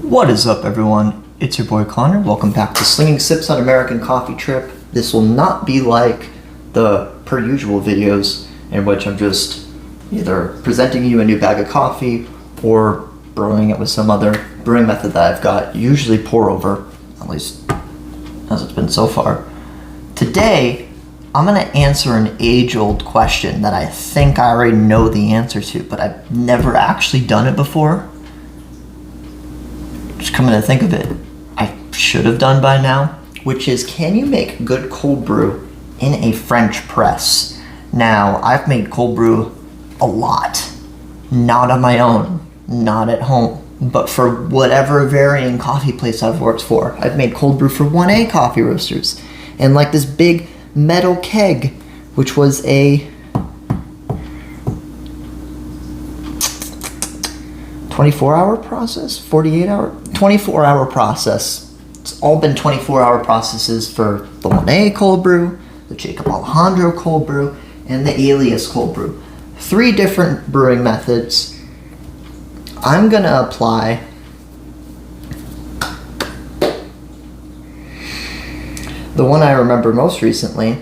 What is up, everyone? It's your boy Connor. Welcome back to Slinging Sips on American Coffee Trip. This will not be like the per usual videos in which I'm just either presenting you a new bag of coffee or brewing it with some other brewing method that I've got, usually pour over, at least as it's been so far. Today, I'm going to answer an age-old question that I think I already know the answer to, but I've never actually done it before. Just coming to think of it, I should have done by now, which is, can you make good cold brew in a French press? Now, I've made cold brew a lot, not on my own, not at home, but for whatever varying coffee place I've worked for. I've made cold brew for 1A coffee roasters, and like this big metal keg, which was a 24-hour process, 24-hour process. It's all been 24-hour processes for the 1A cold brew, the Jacob Alejandro cold brew, and the Alias cold brew. 3 different brewing methods. I'm gonna apply the one I remember most recently,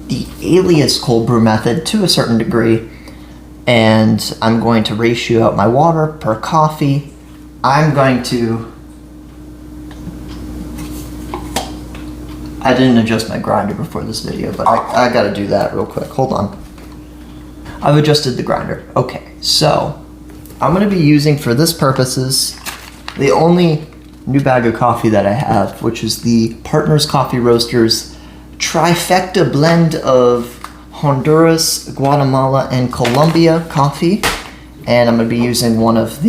the Alias cold brew method to a certain degree, and I'm going to ratio out my water per coffee. I didn't adjust my grinder before this video, but I gotta do that real quick. Hold on. I've adjusted the grinder. Okay, so I'm gonna be using for this purposes the only new bag of coffee that I have, which is the Partners Coffee Roasters trifecta blend of Honduras, Guatemala, and Colombia coffee. And I'm gonna be using one of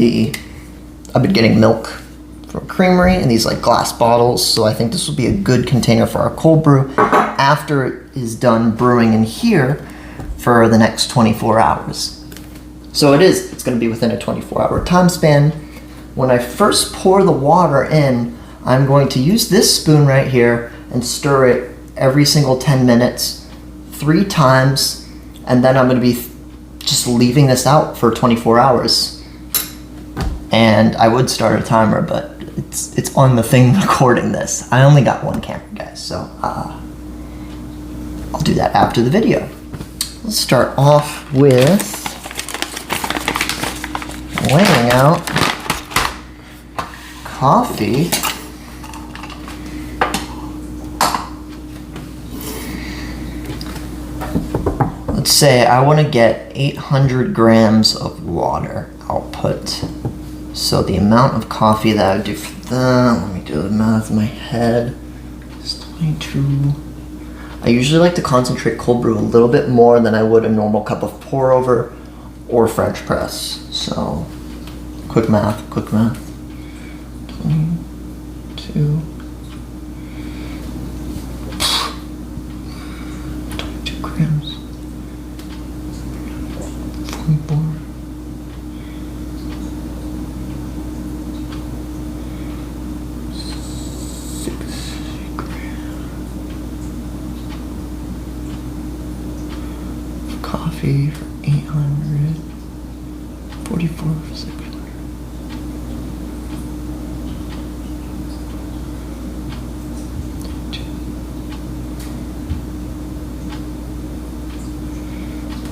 I've been getting milk from a creamery in these like glass bottles, so I think this will be a good container for our cold brew after it is done brewing in here for the next 24 hours. So it's gonna be within a 24-hour time span. When I first pour the water in, I'm going to use this spoon right here and stir it every single 10 minutes, 3 times, and then I'm going to be just leaving this out for 24 hours. And I would start a timer, but it's on the thing recording this. I only got one camera, guys, so I'll do that after the video. Let's start off with weighing out coffee. Let's say I want to get 800 grams of water output. So the amount of coffee that I would do for that, let me do the math in my head, it's 22. I usually like to concentrate cold brew a little bit more than I would a normal cup of pour over or French press. So quick math. 22. 22 grams. 44. 60 grams of coffee for 800. 44 for 600.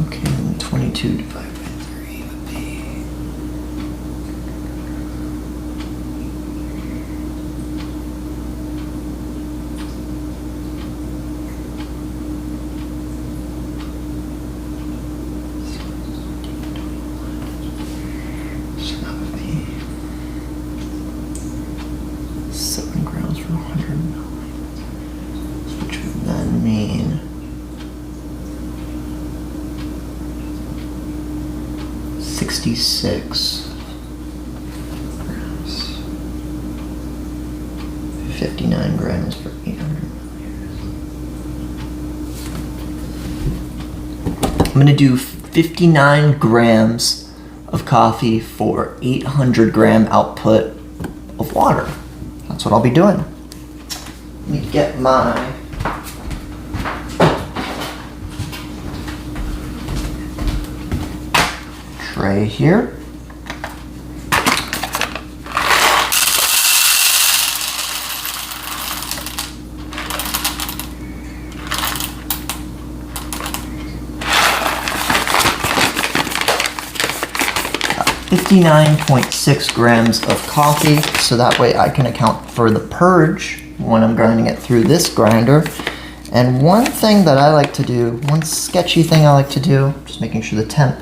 Okay, and 22 divided by 3 would be 7 grams for 100 milliliters, which would then mean 66 grams, 59 grams for 800 milliliters. I'm going to do 59 grams of coffee for 800 gram output of water. That's what I'll be doing. Let me get my tray here. 59.6 grams of coffee, so that way I can account for the purge when I'm grinding it through this grinder. And one thing that I like to do, one sketchy thing I like to do, just making sure the temp,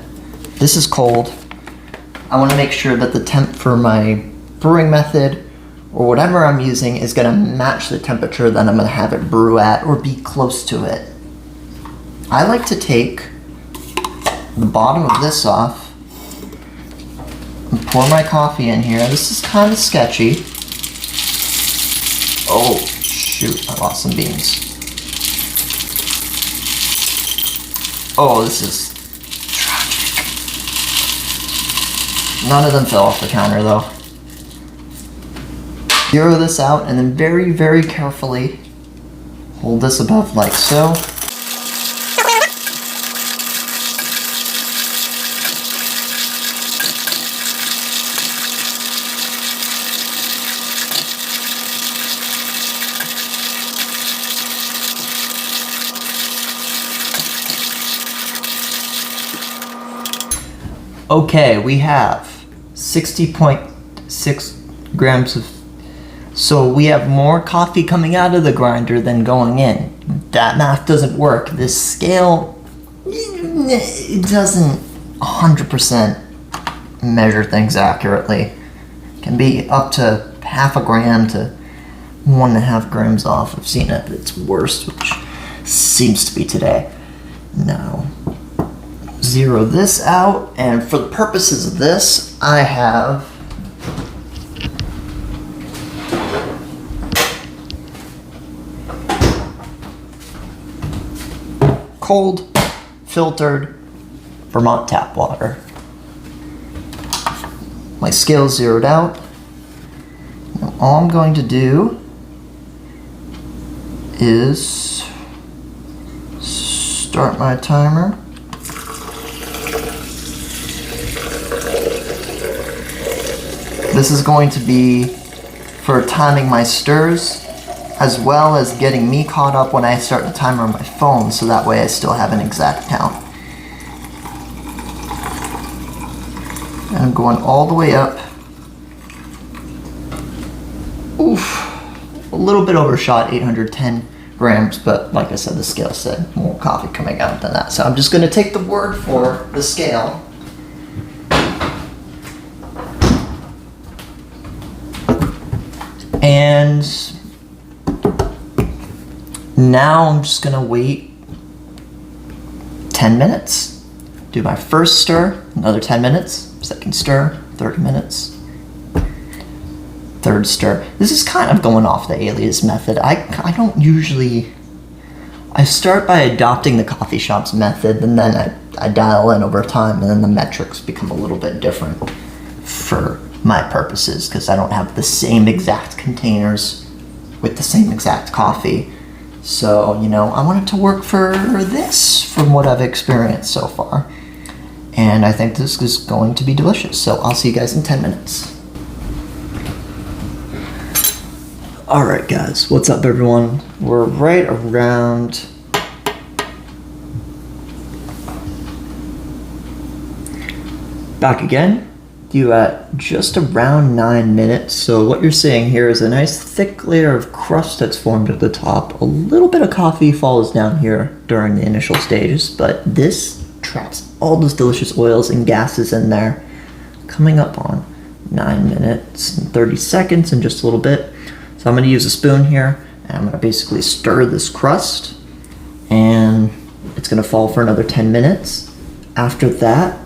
this is cold. I want to make sure that the temp for my brewing method or whatever I'm using is going to match the temperature that I'm going to have it brew at or be close to it. I like to take the bottom of this off and pour my coffee in here. This is kind of sketchy. Oh shoot, I lost some beans. Oh, this is tragic. None of them fell off the counter though. Zero this out and then very, very carefully hold this above like so. Okay, we have 60.6 grams of, so we have more coffee coming out of the grinder than going in. That math doesn't work. This scale, it doesn't 100% measure things accurately. It can be up to half a gram to 1.5 grams off. I've seen it at its worst, which seems to be today. Now, zero this out, and for the purposes of this, I have cold, filtered Vermont tap water. My scale's zeroed out. Now all I'm going to do is start my timer. This is going to be for timing my stirs, as well as getting me caught up when I start the timer on my phone, so that way I still have an exact count. And I'm going all the way up. Oof, a little bit overshot, 810 grams, but like I said, the scale said more coffee coming out than that. So I'm just going to take the word for the scale. And now I'm just gonna wait 10 minutes. Do my first stir, another 10 minutes, second stir, 30 minutes, third stir. This is kind of going off the alias method. I don't usually, I start by adopting the coffee shop's method and then I dial in over time, and then the metrics become a little bit different for my purposes, because I don't have the same exact containers with the same exact coffee. So, you know, I want it to work for this from what I've experienced so far. And I think this is going to be delicious. So I'll see you guys in 10 minutes. Alright guys, what's up everyone? We're right around back again. You at just around 9 minutes. So what you're seeing here is a nice thick layer of crust that's formed at the top. A little bit of coffee falls down here during the initial stages, but this traps all those delicious oils and gases in there. Coming up on 9 minutes and 30 seconds in just a little bit. So I'm going to use a spoon here, and I'm going to basically stir this crust, and it's going to fall for another 10 minutes. After that,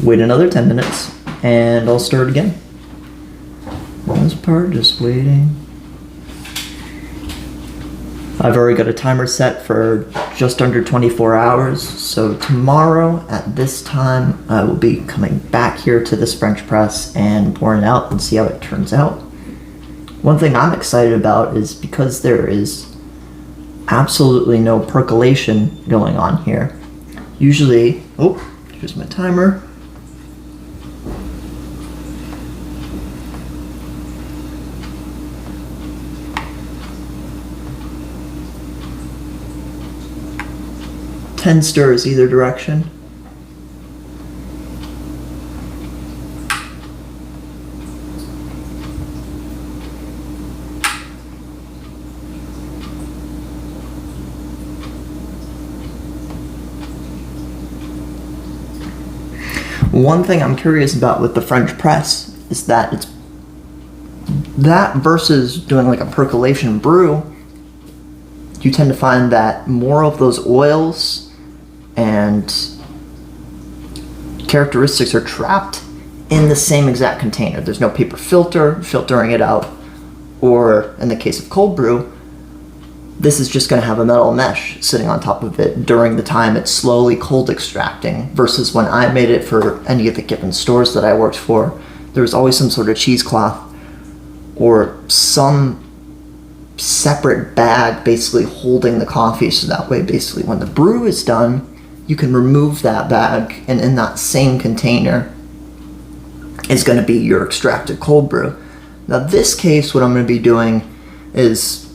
wait another 10 minutes, and I'll stir it again. This part, just waiting. I've already got a timer set for just under 24 hours, so tomorrow at this time, I will be coming back here to this French press and pouring it out and see how it turns out. One thing I'm excited about is because there is absolutely no percolation going on here. Usually, oh, here's my timer. Ten stirs either direction. One thing I'm curious about with the French press is that it's that versus doing like a percolation brew, you tend to find that more of those oils and characteristics are trapped in the same exact container. There's no paper filter filtering it out, or in the case of cold brew, this is just going to have a metal mesh sitting on top of it during the time it's slowly cold extracting, versus when I made it for any of the given stores that I worked for, there was always some sort of cheesecloth or some separate bag basically holding the coffee, so that way basically when the brew is done, you can remove that bag, and in that same container is going to be your extracted cold brew. Now this case, what I'm going to be doing is,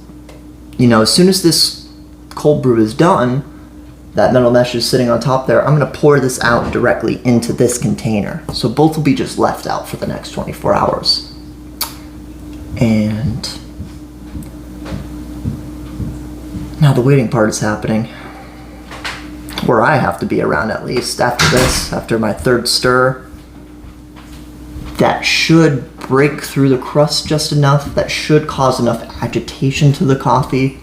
as soon as this cold brew is done, that metal mesh is sitting on top there, I'm going to pour this out directly into this container. So both will be just left out for the next 24 hours. And now the waiting part is happening, where I have to be around at least after this, after my third stir. That should break through the crust just enough, that should cause enough agitation to the coffee,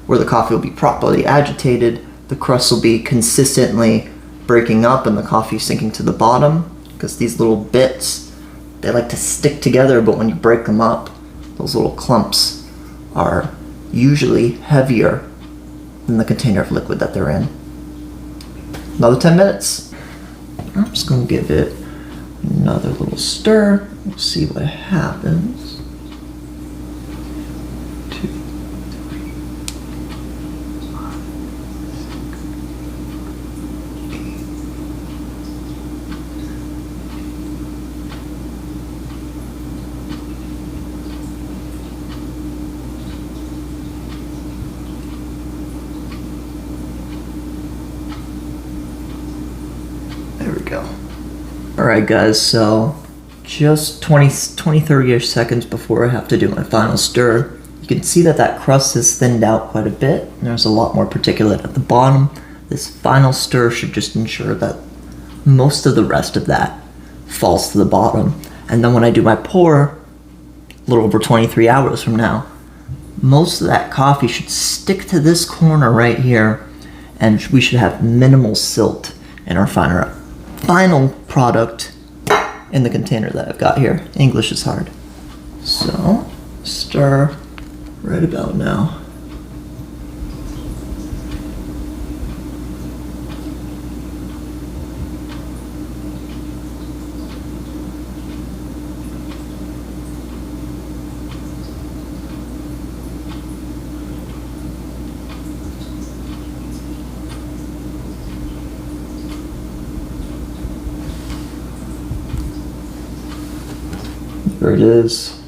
where the coffee will be properly agitated, the crust will be consistently breaking up and the coffee sinking to the bottom, because these little bits, they like to stick together, but when you break them up, those little clumps are usually heavier than the container of liquid that they're in. Another 10 minutes. I'm just going to give it another little stir. We'll see what happens. 2, 3, 5, 6, 7, 8. There we go. Alright guys, so just 30-ish seconds before I have to do my final stir, you can see that crust has thinned out quite a bit. There's a lot more particulate at the bottom. This final stir should just ensure that most of the rest of that falls to the bottom. And then when I do my pour, a little over 23 hours from now, most of that coffee should stick to this corner right here, and we should have minimal silt in our final product in the container that I've got here. English is hard. So, stir right about now. There it is.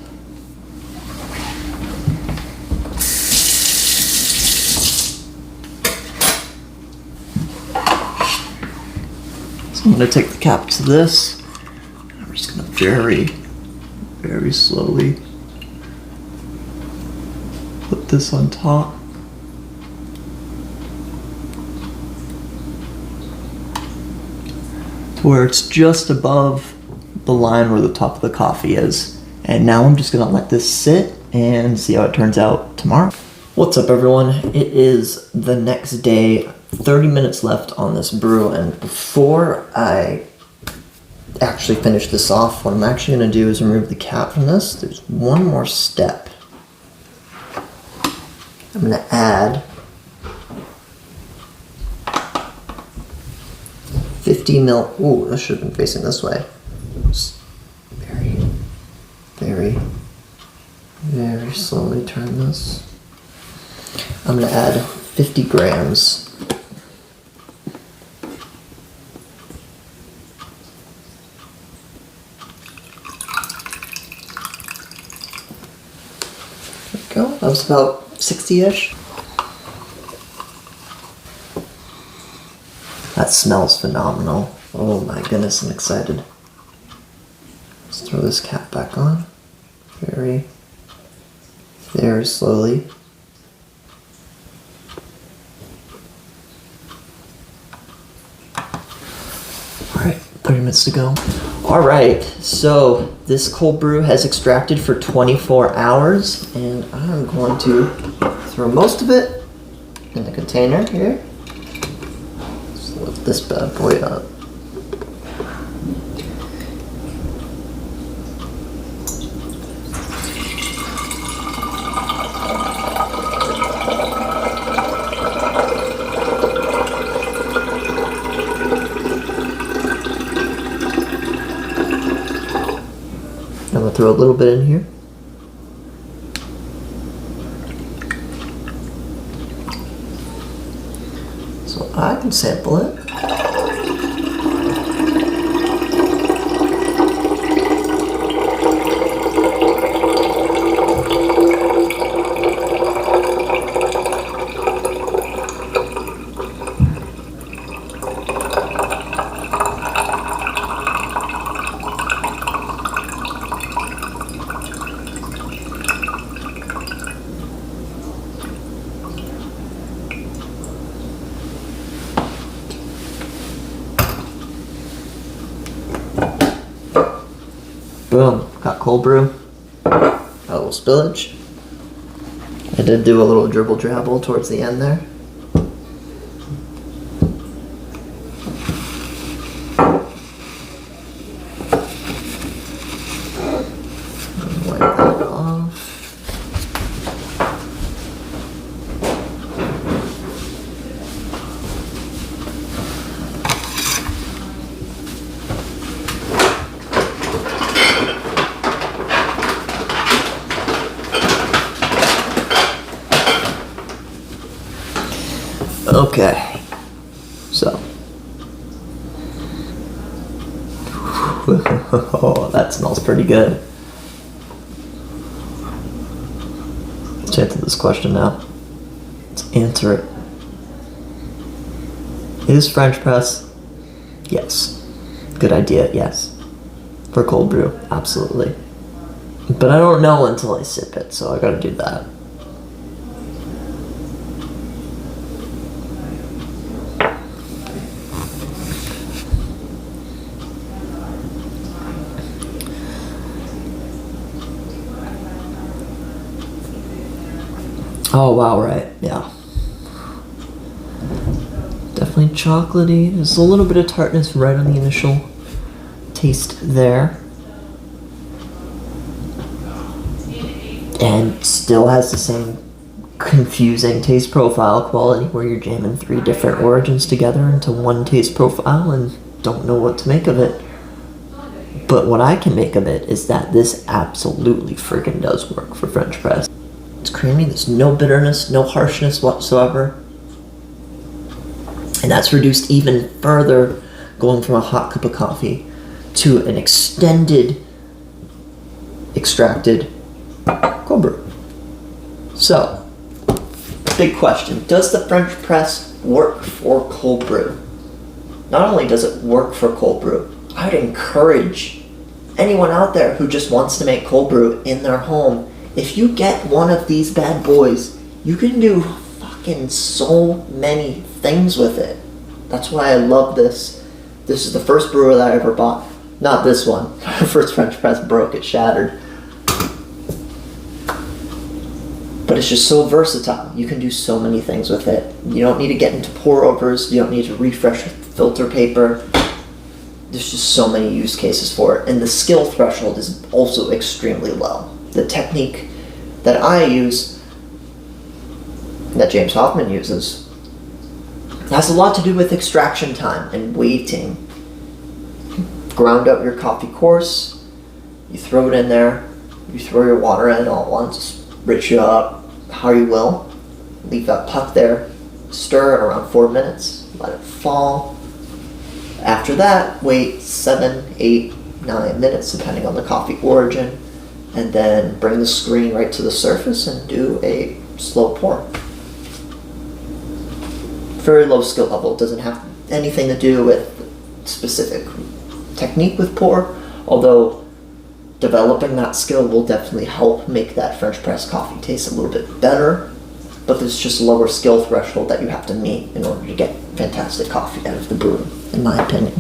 So I'm going to take the cap to this, and I'm just going to very, very slowly put this on top. To where it's just above the line where the top of the coffee is. And now I'm just gonna let this sit and see how it turns out tomorrow. What's up everyone? It is the next day, 30 minutes left on this brew, and before I actually finish this off, what I'm actually gonna do is remove the cap from this. There's one more step. I'm gonna add 50 mil, ooh, this should have been facing this way. Very, very, very slowly turn this. I'm going to add 50 grams. There we go. That was about 60-ish. That smells phenomenal. Oh my goodness, I'm excited. Let's throw this cap back on. Very, very slowly. Alright, 30 minutes minutes to go. All right, so this cold brew has extracted for 24 hours, and I'm going to throw most of it in the container here. Let's lift this bad boy up. I'm gonna throw a little bit in here. So I can sample it. Boom, got cold brew. Got a little spillage. I did do a little dribble drabble towards the end there. Wipe that off. Okay, so oh, that smells pretty good. Let's answer this question now. Let's answer it. Is French press? Yes. Good idea, yes. For cold brew, absolutely. But I don't know until I sip it, so I gotta do that. Oh wow, right, yeah. Definitely chocolatey. There's a little bit of tartness right on the initial taste there. And still has the same confusing taste profile quality where you're jamming 3 different origins together into one taste profile and don't know what to make of it. But what I can make of it is that this absolutely freaking does work for French press. It's creamy, there's no bitterness, no harshness whatsoever. And that's reduced even further going from a hot cup of coffee to an extended extracted cold brew. So, big question, does the French press work for cold brew? Not only does it work for cold brew, I'd encourage anyone out there who just wants to make cold brew in their home. If you get one of these bad boys, you can do fucking so many things with it. That's why I love this. This is the first brewer that I ever bought. Not this one. First French press broke, it shattered. But it's just so versatile. You can do so many things with it. You don't need to get into pour overs. You don't need to refresh filter paper. There's just so many use cases for it. And the skill threshold is also extremely low. The technique that I use, that James Hoffman uses, has a lot to do with extraction time and waiting. Ground out your coffee coarse, you throw it in there, you throw your water in all at once, rich it up how you will, leave that puck there, stir it around 4 minutes, let it fall. After that, wait 7, 8, 9 minutes depending on the coffee origin, and then bring the screen right to the surface and do a slow pour. Very low skill level. It doesn't have anything to do with specific technique with pour, although developing that skill will definitely help make that French press coffee taste a little bit better, but there's just a lower skill threshold that you have to meet in order to get fantastic coffee out of the brew, in my opinion.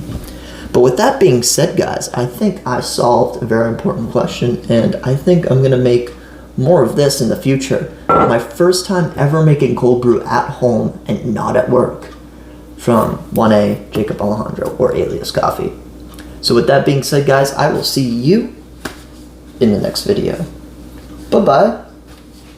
But with that being said, guys, I think I solved a very important question, and I think I'm gonna make more of this in the future. My first time ever making cold brew at home and not at work, from 1A Jacob Alejandro, or Alias Coffee. So with that being said, guys, I will see you in the next video. Bye-bye.